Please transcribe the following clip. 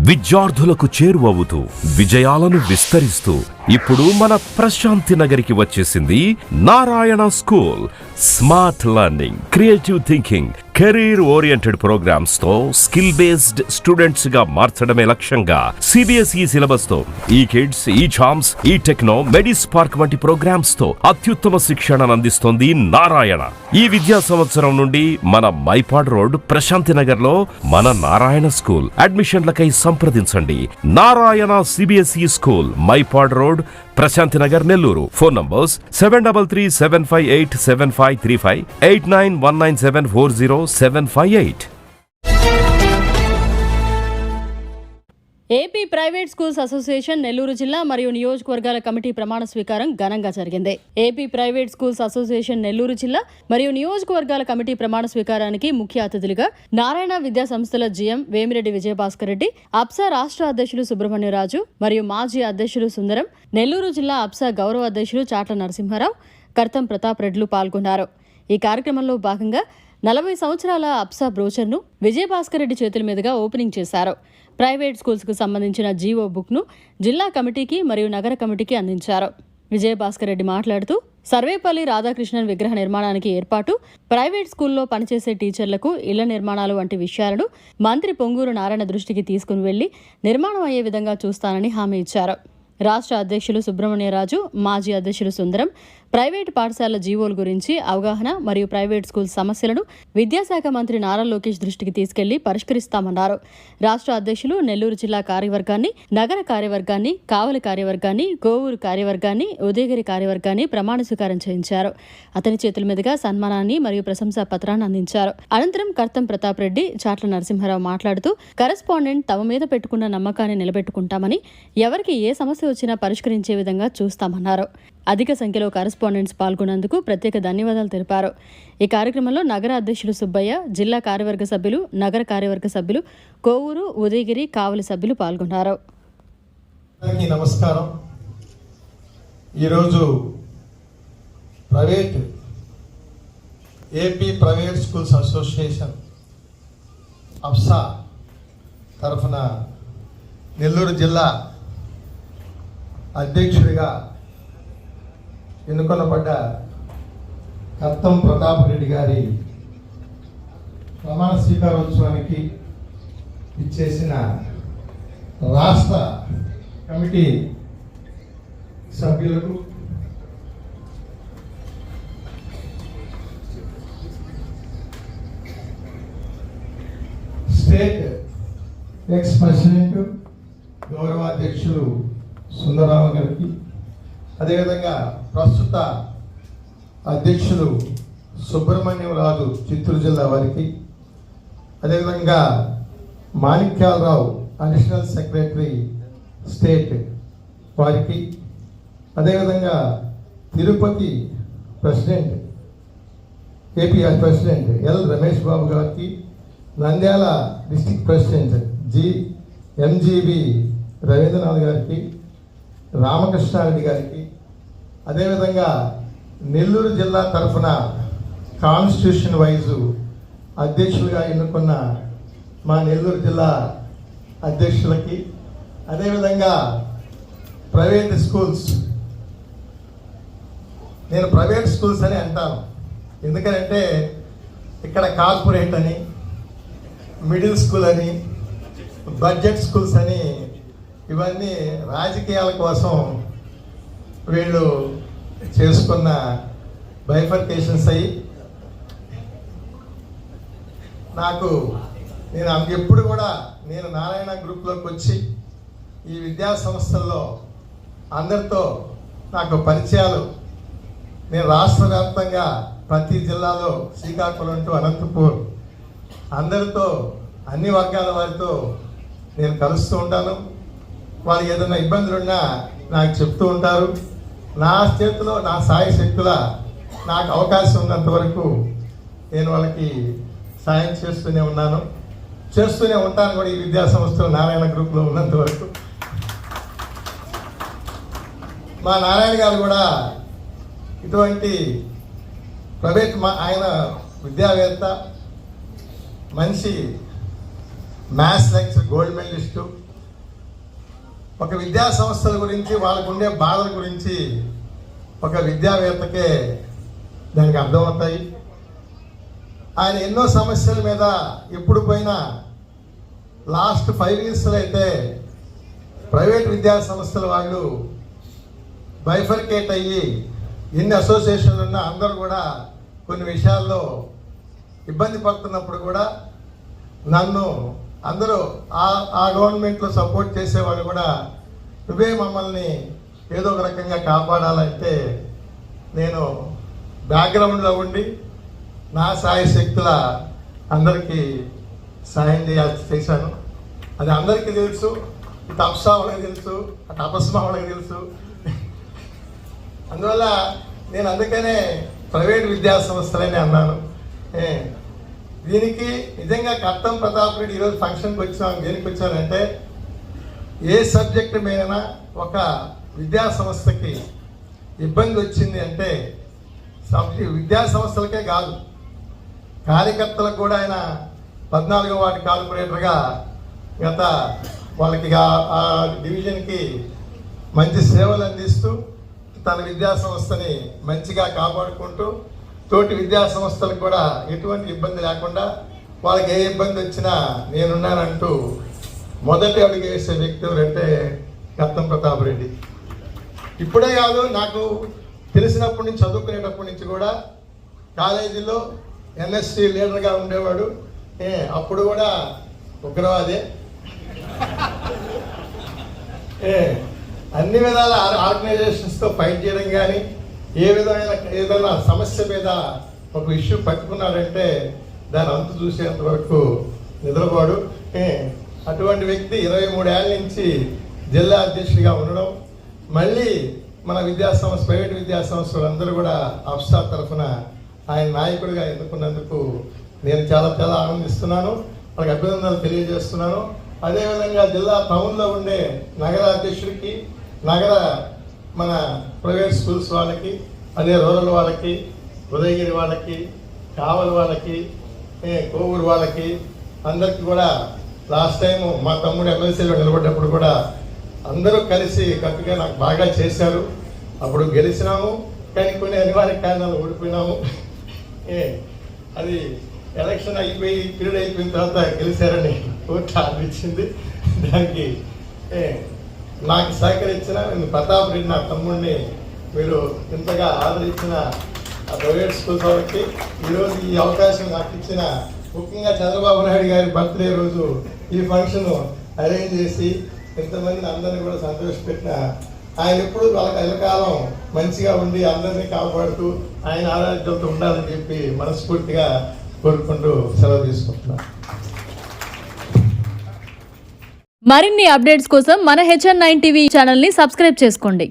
విద్యార్థులకు చేరువవుతూ విజయాలను విస్తరిస్తూ ఇప్పుడు మన ప్రశాంతి నగరికి వచ్చేసింది Narayana school. Smart learning, creative thinking, career oriented programs తో స్కిల్ బేస్డ్ స్టూడెంట్స్ గా మార్చడమే లక్ష్యంగా సిబిఎస్ఈ సిలబస్ తో ఈ కిడ్స్, ఈ చామ్స్, ఈ టెక్నో, మెడిస్పార్క్ వంటి ప్రోగ్రామ్స్ తో అత్యుత్తమ శిక్షణను అందిస్తోంది నారాయణ. ఈ విద్యా సంవత్సరం నుండి మన మైపాడ్ రోడ్ ప్రశాంతి నగర్ లో మన నారాయణ స్కూల్. అడ్మిషన్లకై సంప్రదించండి. Narayana CBSE school, Mypadu road, Prashanti Nagar, Nellore. Phone numbers 7337587535, 8919740758. AP private schools association Nellore జిల్లా మరియు నియోజకవర్గాల కమిటీ ప్రమాణ స్వీకారం ఘనంగా జరిగింది. AP private schools association Nellore జిల్లా మరియు నియోజకవర్గాల కమిటీ ప్రమాణ స్వీకారానికి ముఖ్య అతిథులుగా నారాయణ విద్యా సంస్థల జీఎం వేమిరెడ్డి విజయభాస్కర్ రెడ్డి, అప్సా రాష్ట్ర అధ్యక్షులు సుబ్రహ్మణ్యరాజు మరియు మాజీ అధ్యక్షులు సుందరం, నెల్లూరు జిల్లా అప్సా గౌరవ అధ్యక్షులు చాట్ల నరసింహారావు, కర్తం ప్రతాప్ రెడ్లు పాల్గొన్నారు. ఈ కార్యక్రమంలో భాగంగా 40 సంవత్సరాల అప్సా బ్రోచర్ను విజయభాస్కర్ రెడ్డి చేతుల మీదుగా ఓపెనింగ్ చేశారు. ప్రైవేట్ స్కూల్స్కు సంబంధించిన జీవో బుక్ను జిల్లా కమిటీకి మరియు నగర కమిటీకి అందించారు. విజయభాస్కర్ రెడ్డి మాట్లాడుతూ సర్వేపల్లి రాధాకృష్ణన్ విగ్రహ నిర్మాణానికి ఏర్పాటు, ప్రైవేట్ స్కూల్లో పనిచేసే టీచర్లకు ఇళ్ల నిర్మాణాలు వంటి విషయాలను మంత్రి పొంగూరు నారాయణ దృష్టికి తీసుకుని వెళ్లి నిర్మాణం అయ్యే విధంగా చూస్తానని హామీ ఇచ్చారు. రాష్ట్ర అధ్యక్షులు సుబ్రహ్మణ్యరాజు, మాజీ అధ్యక్షులు సుందరం ప్రైవేటు పాఠశాలల జీవోల గురించి అవగాహన మరియు ప్రైవేట్ స్కూల్ సమస్యలను విద్యాశాఖ మంత్రి నారా లోకేష్ దృష్టికి తీసుకెళ్లి పరిష్కరిస్తామన్నారు. రాష్ట్ర అధ్యక్షులు నెల్లూరు జిల్లా కార్యవర్గాన్ని, నగర కార్యవర్గాన్ని, కావలి కార్యవర్గాన్ని, కోవూరు కార్యవర్గాన్ని, ఉదయగిరి కార్యవర్గాన్ని ప్రమాణ స్వీకారం చేయించారు. అతని చేతుల మీదుగా సన్మానాన్ని మరియు ప్రశంసా పత్రాన్ని అందించారు. అనంతరం కర్తం ప్రతాప్ రెడ్డి, చాట్ల నరసింహారావు మాట్లాడుతూ కరెస్పాండెంట్ తమ మీద పెట్టుకున్న నమ్మకాన్ని నిలబెట్టుకుంటామని, ఎవరికి ఏ సమస్య వచ్చినా పరిష్కరించే విధంగా చూస్తామన్నారు. అధిక సంఖ్యలో కరెస్పాండెంట్స్ పాల్గొన్నందుకు ప్రత్యేక ధన్యవాదాలు తెలిపారు. ఈ కార్యక్రమంలో నగర అధ్యక్షులు సుబ్బయ్య, జిల్లా కార్యవర్గ సభ్యులు, నగర కార్యవర్గ సభ్యులు, కోవూరు, ఉదయగిరి, కావలి సభ్యులు పాల్గొన్నారు. నమస్కారం. ఈరోజు ఏపీ ప్రైవేట్ స్కూల్స్ అసోసియేషన్ అప్సా తరఫున నెల్లూరు జిల్లా అధ్యక్షుడిగా ఎన్నుకొనబడ్డ కర్తం ప్రతాప్ రెడ్డి గారి ప్రమాణ స్వీకారోత్సవానికి ఇచ్చేసిన రాష్ట్ర కమిటీ సభ్యులకు, స్టేట్ ఎక్స్ ప్రెసిడెంట్ గౌరవ అధ్యక్షులు సుందరరావు గారికి, అదేవిధంగా ప్రస్తుత అధ్యక్షులు సుబ్రహ్మణ్యం రాజు చిత్తూరు జిల్లా వారికి, అదేవిధంగా మాణిక్యాలరావు అడిషనల్ సెక్రటరీ స్టేట్ వారికి, అదేవిధంగా Tirupati president, AP president L Ramesh Babu గారికి, Nandyal district president MGB Ravindranath గారికి, రామకృష్ణారెడ్డి గారికి, అదేవిధంగా నెల్లూరు జిల్లా తరఫున కాన్స్టిట్యూషన్ వైజు అధ్యక్షులుగా ఎన్నుకున్న మా నెల్లూరు జిల్లా అధ్యక్షులకి, అదేవిధంగా ప్రైవేట్ స్కూల్స్, నేను ప్రైవేట్ స్కూల్స్ అని అంటాను ఎందుకంటే ఇక్కడ కార్పొరేట్ అని, మిడిల్ స్కూల్ అని, బడ్జెట్ స్కూల్స్ అని, ఇవన్నీ రాజకీయాల కోసం వీళ్ళు చేసుకున్న బైఫర్కేషన్స్ అయ్యి నేను ఎప్పుడు కూడా నేను నారాయణ గ్రూప్లోకి వచ్చి ఈ విద్యా సంస్థల్లో అందరితో నాకు పరిచయాలు, నేను రాష్ట్ర వ్యాప్తంగా ప్రతి జిల్లాలో శ్రీకాకుళం టు అనంతపూర్ అందరితో, అన్ని వర్గాల వారితో నేను కలుస్తూ ఉంటాను. వాళ్ళు ఏదైనా ఇబ్బందులున్నా నాకు చెప్తూ ఉంటారు. నా చేతిలో నా సాయ శక్తుల నాకు అవకాశం ఉన్నంత వరకు నేను వాళ్ళకి సాయం చేస్తూనే ఉంటాను కూడా ఈ విద్యా సంస్థలు నారాయణ గ్రూప్లో ఉన్నంత వరకు. మా నారాయణ గారు కూడా ఇటువంటి ప్రైవేట్ ఆయన విద్యావేత్త, మంచి మ్యాథ్స్ లెక్చర్ గోల్డ్ మెడలిస్టు. ఒక విద్యా సంస్థల గురించి వాళ్ళకు ఉండే బాధల గురించి ఒక విద్యావేత్తకే దానికి అర్థమవుతాయి. ఆయన ఎన్నో సమస్యల మీద ఎప్పుడు పోయినా లాస్ట్ 5 yearsలో అయితే ప్రైవేట్ విద్యా సంస్థల వాళ్ళు బైఫర్కేట్ అయ్యి ఎన్ని అసోసియేషన్లు ఉన్నా అందరూ కూడా కొన్ని విషయాల్లో ఇబ్బంది పడుతున్నప్పుడు కూడా నన్ను అందరూ ఆ గవర్నమెంట్లో సపోర్ట్ చేసేవాళ్ళు కూడా నువ్వే మమ్మల్ని ఏదో ఒక రకంగా కాపాడాలంటే నేను బ్యాక్గ్రౌండ్లో ఉండి నా సాయ శక్తుల అందరికీ సాయం చేశాను. అది అందరికీ తెలుసు. ఇటు అప్సా వాళ్ళకి తెలుసు, అటు అపస్మా వాళ్ళకి తెలుసు. అందువల్ల నేను అందుకనే ప్రైవేట్ విద్యా సంస్థలని అన్నాను. దీనికి నిజంగా కట్టం ప్రతాప్ రెడ్డి ఈరోజు ఫంక్షన్కి వచ్చాను. దేనికి వచ్చానంటే ఏ సబ్జెక్టు మీద ఒక విద్యా సంస్థకి ఇబ్బంది వచ్చింది అంటే విద్యా సంస్థలకే కాదు, కార్యకర్తలకు కూడా ఆయన 14వ వార్డు కార్పొరేటర్గా గత వాళ్ళకి ఆ డివిజన్కి మంచి సేవలు అందిస్తూ తన విద్యా సంస్థని మంచిగా కాపాడుకుంటూ తోటి విద్యా సంస్థలకు కూడా ఎటువంటి ఇబ్బంది లేకుండా వాళ్ళకి ఏ ఇబ్బంది వచ్చినా నేనున్నానంటూ మొదటి అడుగు వేసే వ్యక్తి ఎవరంటే కట్టం ప్రతాప్ రెడ్డి. ఇప్పుడే కాదు, నాకు తెలిసినప్పటి నుంచి, చదువుకునేటప్పటి నుంచి కూడా కాలేజీలో ఎన్ఎస్సి లీడర్గా ఉండేవాడు. అప్పుడు కూడా ఉగ్రవాదే. అన్ని విధాల ఆర్గనైజేషన్స్తో ఫైట్ చేయడం కానీ ఏ విధమైన ఏదైనా సమస్య మీద ఒక ఇష్యూ పట్టుకున్నాడంటే దాని అంతు చూసేంత వరకు నిద్రపోడు. అటువంటి వ్యక్తి 23 ఏళ్ళ నుంచి జిల్లా అధ్యక్షుడిగా ఉండడం, మళ్ళీ మన విద్యాసంస్థ ప్రైవేట్ విద్యాసంస్థలు అందరూ కూడా అఫ్సా తరఫున ఆయన నాయకుడిగా ఎన్నుకున్నందుకు నేను చాలా చాలా ఆనందిస్తున్నాను. వాళ్ళకి అభినందనలు తెలియజేస్తున్నాను. అదేవిధంగా జిల్లా టౌన్లో ఉండే నగర అధ్యక్షుడికి, నగర మన ప్రైవేట్ స్కూల్స్ వాళ్ళకి, అదే రూరల్ వాళ్ళకి, ఉదయగిరి వాళ్ళకి, కావలి వాళ్ళకి, కోవూరు వాళ్ళకి అందరికీ కూడా లాస్ట్ టైము మా తమ్ముడు ఎమ్మెల్సీలో నిలబడ్డప్పుడు కూడా అందరూ కలిసి కట్టుగా నాకు బాగా చేశారు. అప్పుడు గెలిచినాము, కానీ కొన్ని అనివార్య కారణాలు ఓడిపోయినాము. అది ఎలక్షన్ అయిపోయి పీరియడ్ అయిపోయిన తర్వాత గెలిచారని కోర్టు ఆర్డర్ ఇచ్చింది. దానికి నాకు సహకరించిన నేను ప్రతాప్ రెడ్డి నా తమ్ముడిని మీరు ఇంతగా ఆదరించిన ఆ ప్రైవేట్ స్కూల్స్ వాళ్ళకి ఈరోజు ఈ అవకాశం నాకు ఇచ్చిన, ముఖ్యంగా చంద్రబాబు నాయుడు గారి బర్త్డే రోజు ఈ ఫంక్షన్ అరేంజ్ చేసి ఎంతమందిని అందరినీ కూడా సంతోషపెట్టిన ఆయన ఎప్పుడు వాళ్ళకి ఎల్లకాలం మంచిగా ఉండి అందరినీ కాపాడుతూ ఆయన ఆరోగ్యంతో ఉండాలని చెప్పి మనస్ఫూర్తిగా కోరుకుంటూ సెలవు తీసుకుంటున్నాను. మరిన్ని అప్డేట్స్ కోసం మన HN9 టీవీ ఛానల్ ని సబ్స్క్రైబ్ చేసుకోండి.